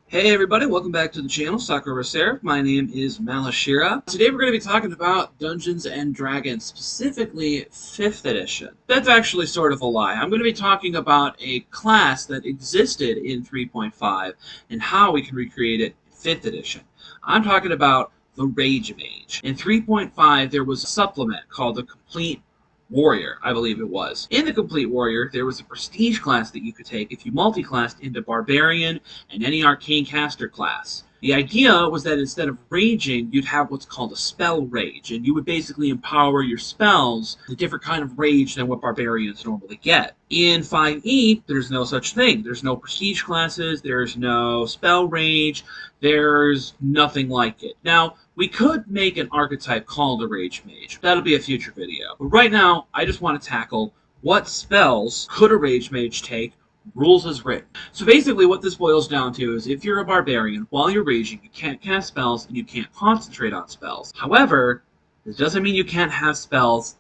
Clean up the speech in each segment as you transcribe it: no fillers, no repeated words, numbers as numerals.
Hey everybody, welcome back to the channel, Sakura Seraph. My name is Malashira. Today we're going to be talking about Dungeons & Dragons, specifically 5th edition. That's actually sort of a lie. I'm going to be talking about a class that existed in 3.5 and how we can recreate it in 5th edition. I'm talking about the Rage Mage. In 3.5 there was a supplement called the Complete Warrior, I believe it was. In the Complete Warrior, there was a prestige class that you could take if you multi-classed into Barbarian and any arcane caster class. The idea was that instead of raging, you'd have what's called a spell rage, and you would basically empower your spells with a different kind of rage than what barbarians normally get. In 5e, there's no such thing. There's no prestige classes, there's no spell rage, there's nothing like it. Now, we could make an archetype called a Rage Mage. That'll be a future video. But right now, I just want to tackle what spells could a Rage Mage take, rules as written. So basically what this boils down to is if you're a barbarian, while you're raging, you can't cast spells and you can't concentrate on spells. However, this doesn't mean you can't have spells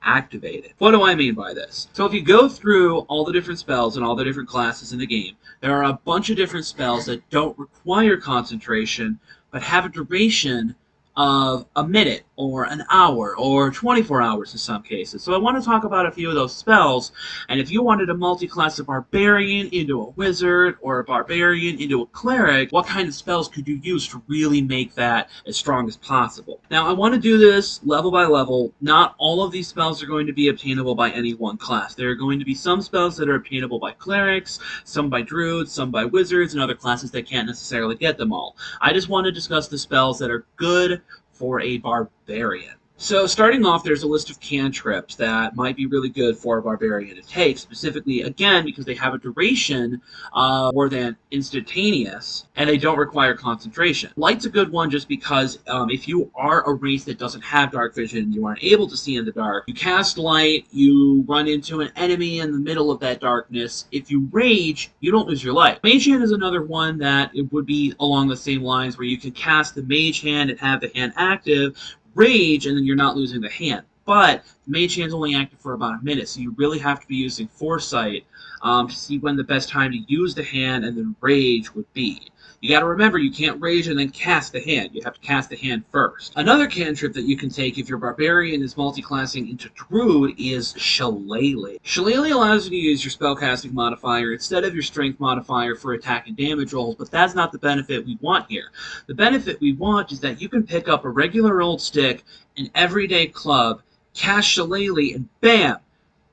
activated. What do I mean by this? So if you go through all the different spells and all the different classes in the game, there are a bunch of different spells that don't require concentration, but have a duration of a minute or an hour or 24 hours in some cases. So I want to talk about a few of those spells, and if you wanted to multi-class a barbarian into a wizard or a barbarian into a cleric, what kind of spells could you use to really make that as strong as possible? Now I want to do this level by level. Not all of these spells are going to be obtainable by any one class. There are going to be some spells that are obtainable by clerics, some by druids, some by wizards, and other classes that can't necessarily get them all. I just want to discuss the spells that are good for a barbarian. So starting off, there's a list of cantrips that might be really good for a barbarian to take, specifically, again, because they have a duration more than instantaneous, and they don't require concentration. Light's a good one just because if you are a race that doesn't have dark vision, you aren't able to see in the dark, you cast light, you run into an enemy in the middle of that darkness, if you rage, you don't lose your life. Mage Hand is another one that it would be along the same lines where you can cast the Mage Hand and have the hand active, rage, and then you're not losing the hand. But the Mage Hand's only active for about a minute, so you really have to be using foresight to see when the best time to use the hand and then rage would be. You gotta remember, you can't rage and then cast the hand. You have to cast the hand first. Another cantrip that you can take if your barbarian is multi-classing into druid is Shillelagh. Shillelagh allows you to use your spellcasting modifier instead of your strength modifier for attack and damage rolls, but that's not the benefit we want here. The benefit we want is that you can pick up a regular old stick, an everyday club, cast Shillelagh, and bam!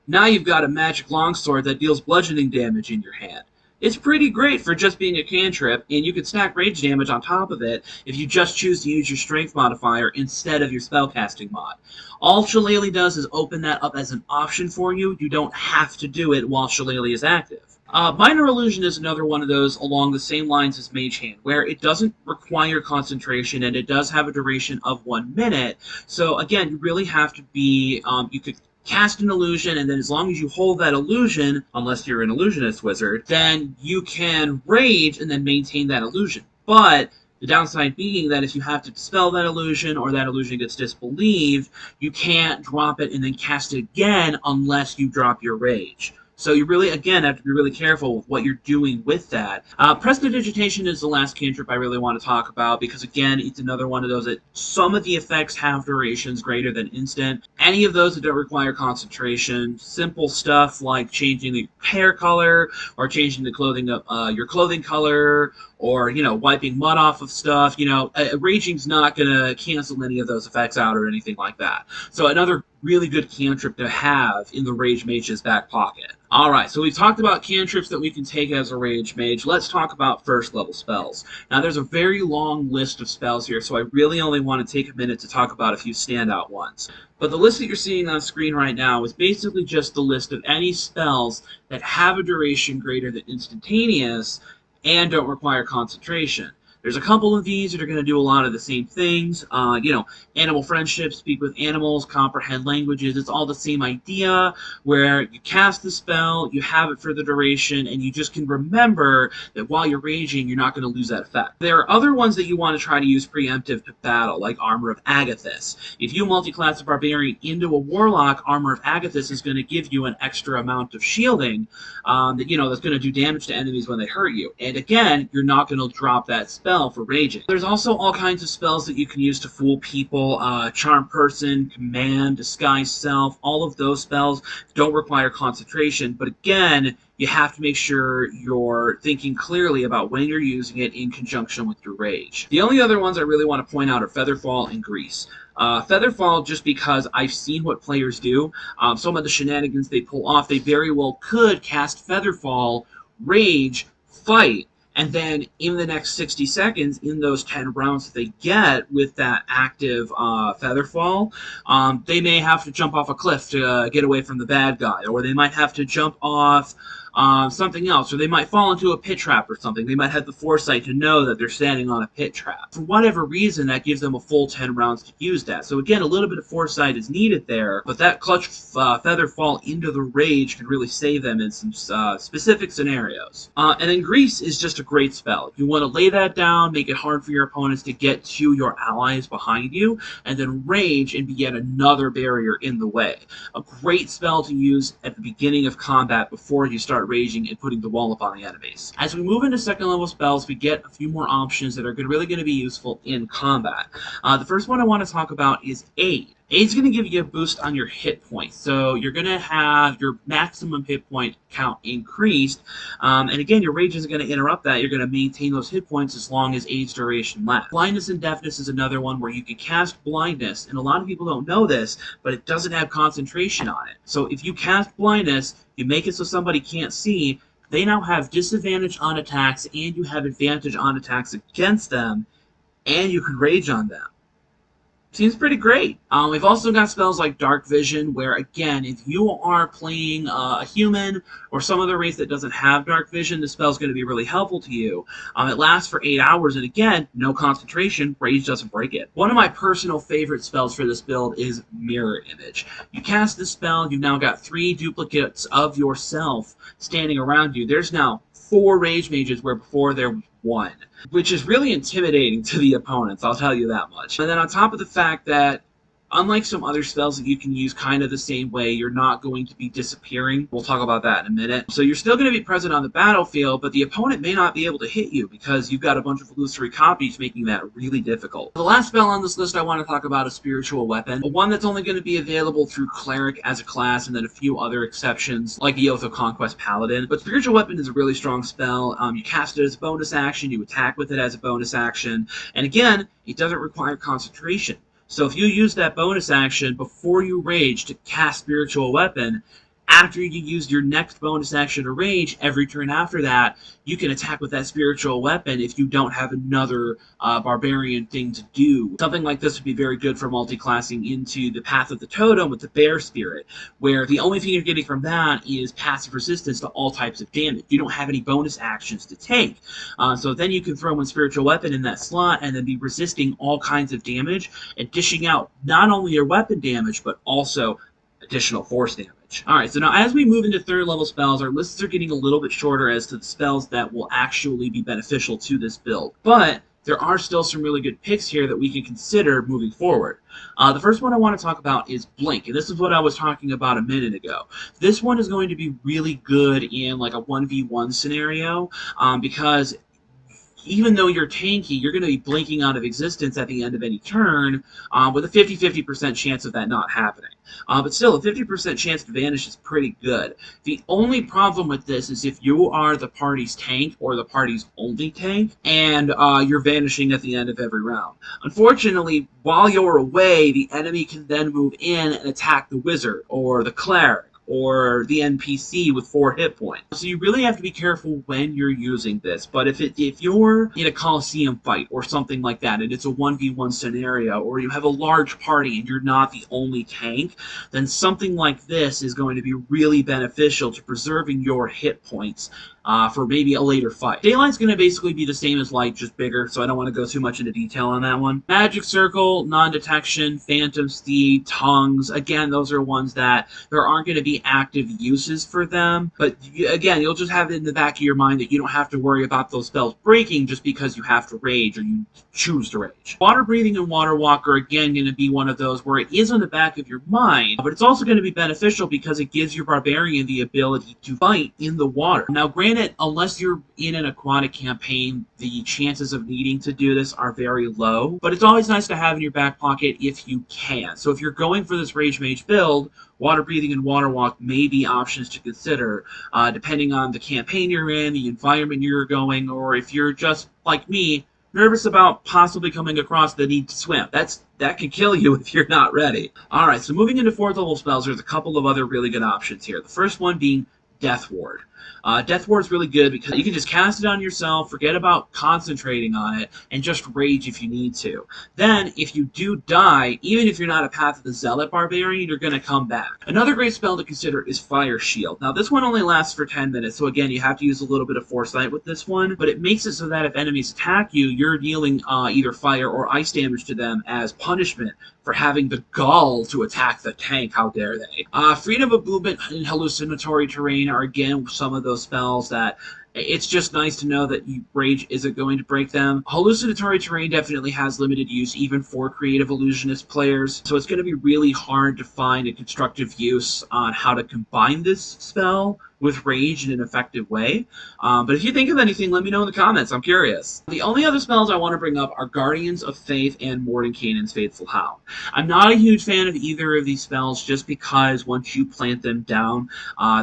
Now you've got a magic longsword that deals bludgeoning damage in your hand. It's pretty great for just being a cantrip, and you can stack rage damage on top of it if you just choose to use your strength modifier instead of your spellcasting mod. All Shillelagh does is open that up as an option for you. You don't have to do it while Shillelagh is active. Minor Illusion is another one of those along the same lines as Mage Hand, where it doesn't require concentration and it does have a duration of 1 minute. So again, you really have to be, you could cast an illusion, and then as long as you hold that illusion, unless you're an illusionist wizard, then you can rage and then maintain that illusion. But the downside being that if you have to dispel that illusion or that illusion gets disbelieved, you can't drop it and then cast it again unless you drop your rage. So you really, again, have to be really careful with what you're doing with that. Prestidigitation is the last cantrip I really want to talk about because, again, it's another one of those that some of the effects have durations greater than instant. Any of those that don't require concentration, simple stuff like changing the hair color or changing the clothing of your clothing color, or, you know, wiping mud off of stuff, you know, raging's not going to cancel any of those effects out or anything like that. So another really good cantrip to have in the Rage Mage's back pocket. Alright, so we've talked about cantrips that we can take as a Rage Mage. Let's talk about first level spells. Now there's a very long list of spells here, so I really only want to take a minute to talk about a few standout ones. But the list that you're seeing on screen right now is basically just the list of any spells that have a duration greater than instantaneous and don't require concentration. There's a couple of these that are going to do a lot of the same things. Animal friendship, speak with animals, comprehend languages. It's all the same idea where you cast the spell, you have it for the duration, and you just can remember that while you're raging, you're not going to lose that effect. There are other ones that you want to try to use preemptive to battle, like Armor of Agathis. If you multi-class a Barbarian into a Warlock, Armor of Agathis is going to give you an extra amount of shielding that's going to do damage to enemies when they hurt you. And again, you're not going to drop that spell for raging. There's also all kinds of spells that you can use to fool people. Charm Person, Command, Disguise Self, all of those spells don't require concentration, but again, you have to make sure you're thinking clearly about when you're using it in conjunction with your rage. The only other ones I really want to point out are Featherfall and Grease. Featherfall, just because I've seen what players do, some of the shenanigans they pull off, they very well could cast Featherfall, rage, fight, and then in the next 60 seconds, in those 10 rounds that they get with that active Featherfall, they may have to jump off a cliff to get away from the bad guy, or they might have to jump off something else, or they might fall into a pit trap or something. They might have the foresight to know that they're standing on a pit trap. For whatever reason, that gives them a full 10 rounds to use that. So again, a little bit of foresight is needed there, but that clutch feather fall into the rage can really save them in some specific scenarios. And then Grease is just a great spell. If you want to lay that down, make it hard for your opponents to get to your allies behind you, and then rage and be yet another barrier in the way. A great spell to use at the beginning of combat before you start raging and putting the wall up on the enemies. As we move into second level spells, we get a few more options that are really going to be useful in combat. The first one I want to talk about is Aid. Aid's going to give you a boost on your hit points, so you're going to have your maximum hit point count increased, and again, your rage isn't going to interrupt that. You're going to maintain those hit points as long as Aid's duration lasts. Blindness and Deafness is another one where you can cast Blindness, and a lot of people don't know this, but it doesn't have concentration on it. So if you cast Blindness, you make it so somebody can't see, they now have disadvantage on attacks, and you have advantage on attacks against them, and you can rage on them. Seems pretty great. We've also got spells like Dark Vision, where, again, if you are playing a human or some other race that doesn't have Dark Vision, this spell's going to be really helpful to you. It lasts for 8 hours, and again, no concentration. Rage doesn't break it. One of my personal favorite spells for this build is Mirror Image. You cast this spell, you've now got 3 duplicates of yourself standing around you. There's now 4 Rage Mages where before there was 1, which is really intimidating to the opponents, I'll tell you that much. And then on top of the fact that, unlike some other spells that you can use kind of the same way, you're not going to be disappearing. We'll talk about that in a minute. So you're still going to be present on the battlefield, but the opponent may not be able to hit you because you've got a bunch of illusory copies, making that really difficult. The last spell on this list I want to talk about is Spiritual Weapon, one that's only going to be available through Cleric as a class, and then a few other exceptions, like the Oath of Conquest Paladin. But Spiritual Weapon is a really strong spell. You cast it as a bonus action, you attack with it as a bonus action, and again, it doesn't require concentration. So if you use that bonus action before you rage to cast Spiritual Weapon, after you use your next bonus action to rage, every turn after that, you can attack with that Spiritual Weapon if you don't have another Barbarian thing to do. Something like this would be very good for multi-classing into the Path of the Totem with the Bear Spirit, where the only thing you're getting from that is passive resistance to all types of damage. You don't have any bonus actions to take. So then you can throw in Spiritual Weapon in that slot and then be resisting all kinds of damage and dishing out not only your weapon damage, but also additional force damage. Alright, so now as we move into third level spells, our lists are getting a little bit shorter as to the spells that will actually be beneficial to this build. But there are still some really good picks here that we can consider moving forward. The first one I want to talk about is Blink, and this is what I was talking about a minute ago. This one is going to be really good in like a 1v1 scenario, because even though you're tanky, you're going to be blinking out of existence at the end of any turn, with a 50-50% chance of that not happening. But still, a 50% chance to vanish is pretty good. The only problem with this is if you are the party's tank or the party's only tank, and you're vanishing at the end of every round. Unfortunately, while you're away, the enemy can then move in and attack the wizard or the cleric or the NPC with 4 hit points. So you really have to be careful when you're using this. But if you're in a Coliseum fight or something like that, and it's a 1v1 scenario, or you have a large party and you're not the only tank, then something like this is going to be really beneficial to preserving your hit points for maybe a later fight. Daylight's going to basically be the same as Light, just bigger, so I don't want to go too much into detail on that one. Magic Circle, Non-Detection, Phantom Steed, Tongues, again, those are ones that there aren't going to be active uses for them, but again, you'll just have it in the back of your mind that you don't have to worry about those spells breaking just because you have to rage or you choose to rage. Water Breathing and Water Walk are again going to be one of those where it is on the back of your mind, but it's also going to be beneficial because it gives your Barbarian the ability to fight in the water. Now, granted, unless you're in an aquatic campaign, the chances of needing to do this are very low, but it's always nice to have in your back pocket if you can. So if you're going for this Rage Mage build, Water Breathing and Water Walk may be options to consider, depending on the campaign you're in, the environment you're going, or if you're just, like me, nervous about possibly coming across the need to swim. That can kill you if you're not ready. Alright, so moving into 4th level spells, there's a couple of other really good options here. The first one being Death Ward. Death Ward is really good because you can just cast it on yourself, forget about concentrating on it, and just rage if you need to. Then, if you do die, even if you're not a Path of the Zealot Barbarian, you're going to come back. Another great spell to consider is Fire Shield. Now, this one only lasts for 10 minutes, so again, you have to use a little bit of foresight with this one, but it makes it so that if enemies attack you, you're dealing either fire or ice damage to them as punishment for having the gall to attack the tank. How dare they? Freedom of Movement and Hallucinatory Terrain are again some of those spells that it's just nice to know that rage isn't going to break them. Hallucinatory Terrain definitely has limited use even for creative illusionist players, so it's going to be really hard to find a constructive use on how to combine this spell with rage in an effective way. But if you think of anything, let me know in the comments. I'm curious. The only other spells I want to bring up are Guardians of Faith and Mordenkainen's Faithful Hound. I'm not a huge fan of either of these spells just because once you plant them down,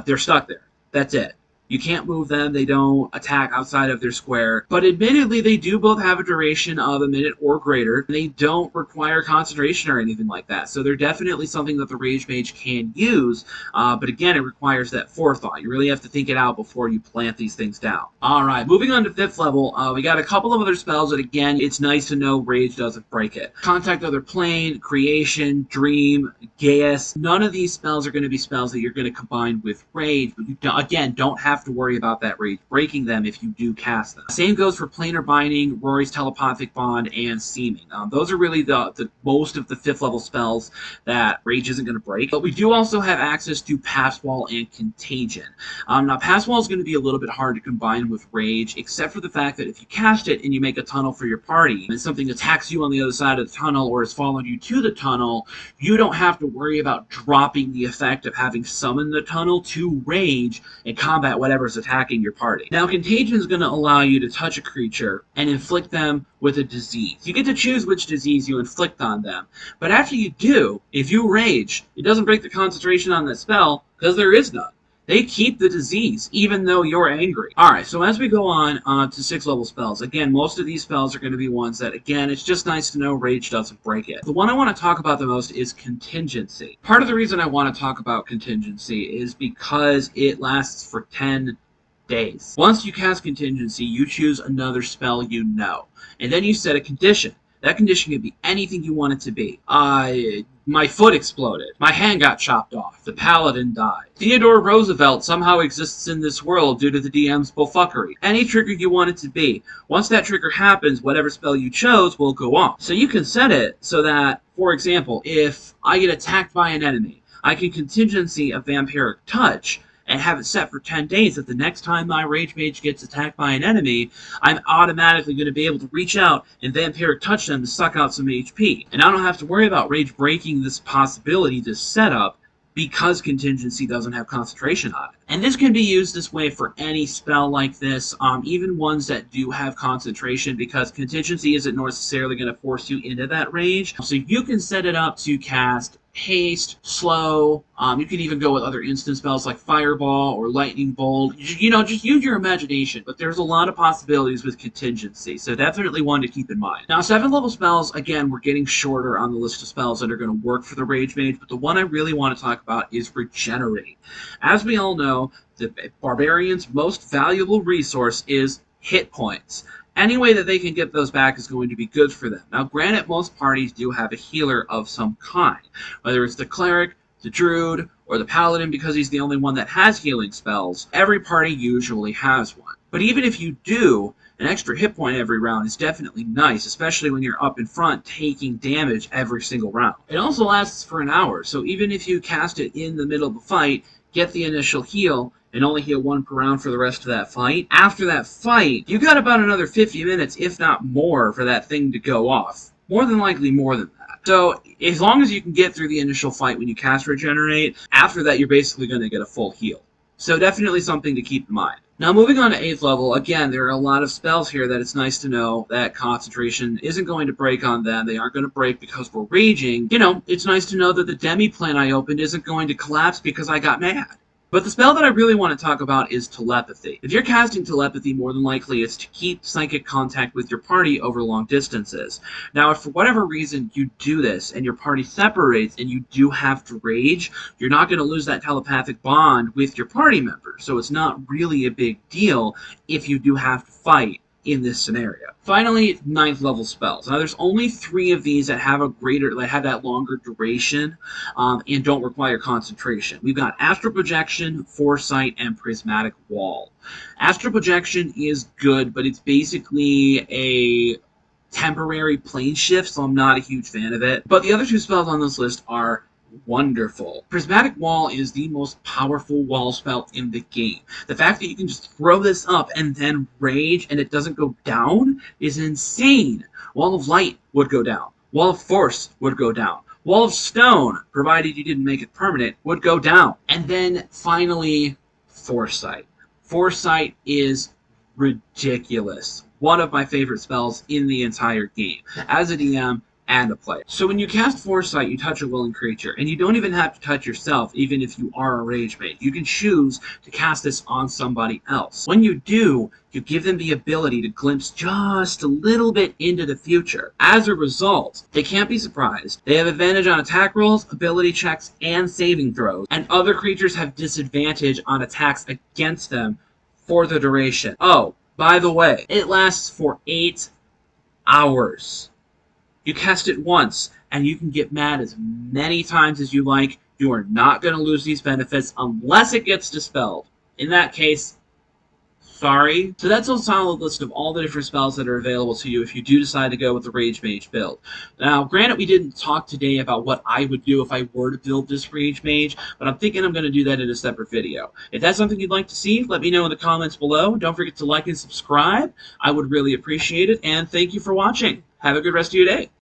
they're stuck there. That's it. You can't move them, they don't attack outside of their square, but admittedly they do both have a duration of a minute or greater. They don't require concentration or anything like that, so they're definitely something that the Rage Mage can use, but again, it requires that forethought. You really have to think it out before you plant these things down. Alright, moving on to 5th level, we got a couple of other spells that again, it's nice to know Rage doesn't break it. Contact Other Plane, Creation, Dream, Gaius, none of these spells are going to be spells that you're going to combine with Rage, but you again don't have to worry about that rage breaking them if you do cast them. Same goes for Planar Binding, Rory's Telepathic Bond, and Seeming. Those are really the most of the 5th level spells that rage isn't going to break. But we do also have access to Pass Wall and Contagion. Now, Pass Wall is going to be a little bit hard to combine with rage, except for the fact that if you cast it and you make a tunnel for your party, and something attacks you on the other side of the tunnel or has followed you to the tunnel, you don't have to worry about dropping the effect of having summoned the tunnel to rage and combat whatever's attacking your party. Now, Contagion is going to allow you to touch a creature and inflict them with a disease. You get to choose which disease you inflict on them, but after you do, if you rage, it doesn't break the concentration on the spell because there is none. They keep the disease, even though you're angry. Alright, so as we go on to 6th level spells, again, most of these spells are going to be ones that, again, it's just nice to know rage doesn't break it. The one I want to talk about the most is Contingency. Part of the reason I want to talk about Contingency is because it lasts for 10 days. Once you cast Contingency, you choose another spell you know, and then you set a condition. That condition can be anything you want it to be. My foot exploded. My hand got chopped off. The paladin died. Theodore Roosevelt somehow exists in this world due to the DM's bullfuckery. Any trigger you want it to be. Once that trigger happens, whatever spell you chose will go off. So you can set it so that, for example, if I get attacked by an enemy, I can Contingency a Vampiric Touch, and have it set for 10 days that the next time my Rage Mage gets attacked by an enemy, I'm automatically going to be able to reach out and Vampiric Touch them to suck out some HP. And I don't have to worry about Rage breaking this possibility, this setup, because Contingency doesn't have concentration on it. And this can be used this way for any spell like this, even ones that do have concentration, because Contingency isn't necessarily going to force you into that rage. So you can set it up to cast Haste, Slow, you can even go with other instant spells like Fireball or Lightning Bolt. You know, just use your imagination, but there's a lot of possibilities with Contingency, so definitely one to keep in mind. Now, 7th level spells, again, we're getting shorter on the list of spells that are going to work for the Rage Mage, but the one I really want to talk about is Regenerate. As we all know, the Barbarian's most valuable resource is hit points. Any way that they can get those back is going to be good for them. Now, granted, most parties do have a healer of some kind, whether it's the Cleric, the druid, or the paladin because he's the only one that has healing spells. Every party usually has one. But even if you do, an extra hit point every round is definitely nice, especially when you're up in front taking damage every single round. It also lasts for an hour, so even if you cast it in the middle of the fight, get the initial heal, and only heal 1 per round for the rest of that fight, after that fight, you got about another 50 minutes, if not more, for that thing to go off. More than likely more than that. So, as long as you can get through the initial fight when you cast Regenerate, after that you're basically going to get a full heal. So definitely something to keep in mind. Now moving on to 8th level, again, there are a lot of spells here that it's nice to know that concentration isn't going to break on them. They aren't going to break because we're raging. You know, it's nice to know that the demi plane I opened isn't going to collapse because I got mad. But the spell that I really want to talk about is Telepathy. If you're casting Telepathy, more than likely it's to keep psychic contact with your party over long distances. Now, if for whatever reason you do this and your party separates and you do have to rage, you're not going to lose that telepathic bond with your party members. So it's not really a big deal if you do have to fight in this scenario. Finally, 9th level spells. Now, there's only 3 of these that have that longer duration and don't require concentration. We've got Astral Projection, Foresight, and Prismatic Wall. Astral Projection is good, but it's basically a temporary plane shift, so I'm not a huge fan of it. But the other 2 spells on this list are wonderful. Prismatic Wall is the most powerful wall spell in the game. The fact that you can just throw this up and then rage and it doesn't go down is insane. Wall of Light would go down. Wall of Force would go down. Wall of Stone, provided you didn't make it permanent, would go down. And then finally, Foresight. Foresight is ridiculous. One of my favorite spells in the entire game. As a DM, and a player. So when you cast Foresight, you touch a willing creature, and you don't even have to touch yourself, even if you are a rage mage. You can choose to cast this on somebody else. When you do, you give them the ability to glimpse just a little bit into the future. As a result, they can't be surprised. They have advantage on attack rolls, ability checks, and saving throws, and other creatures have disadvantage on attacks against them for the duration. Oh, by the way, it lasts for 8 hours. You cast it once, and you can get mad as many times as you like. You are not going to lose these benefits unless it gets dispelled. In that case, sorry. So that's a solid list of all the different spells that are available to you if you do decide to go with the Rage Mage build. Now, granted, we didn't talk today about what I would do if I were to build this Rage Mage, but I'm thinking I'm going to do that in a separate video. If that's something you'd like to see, let me know in the comments below. Don't forget to like and subscribe. I would really appreciate it, and thank you for watching. Have a good rest of your day.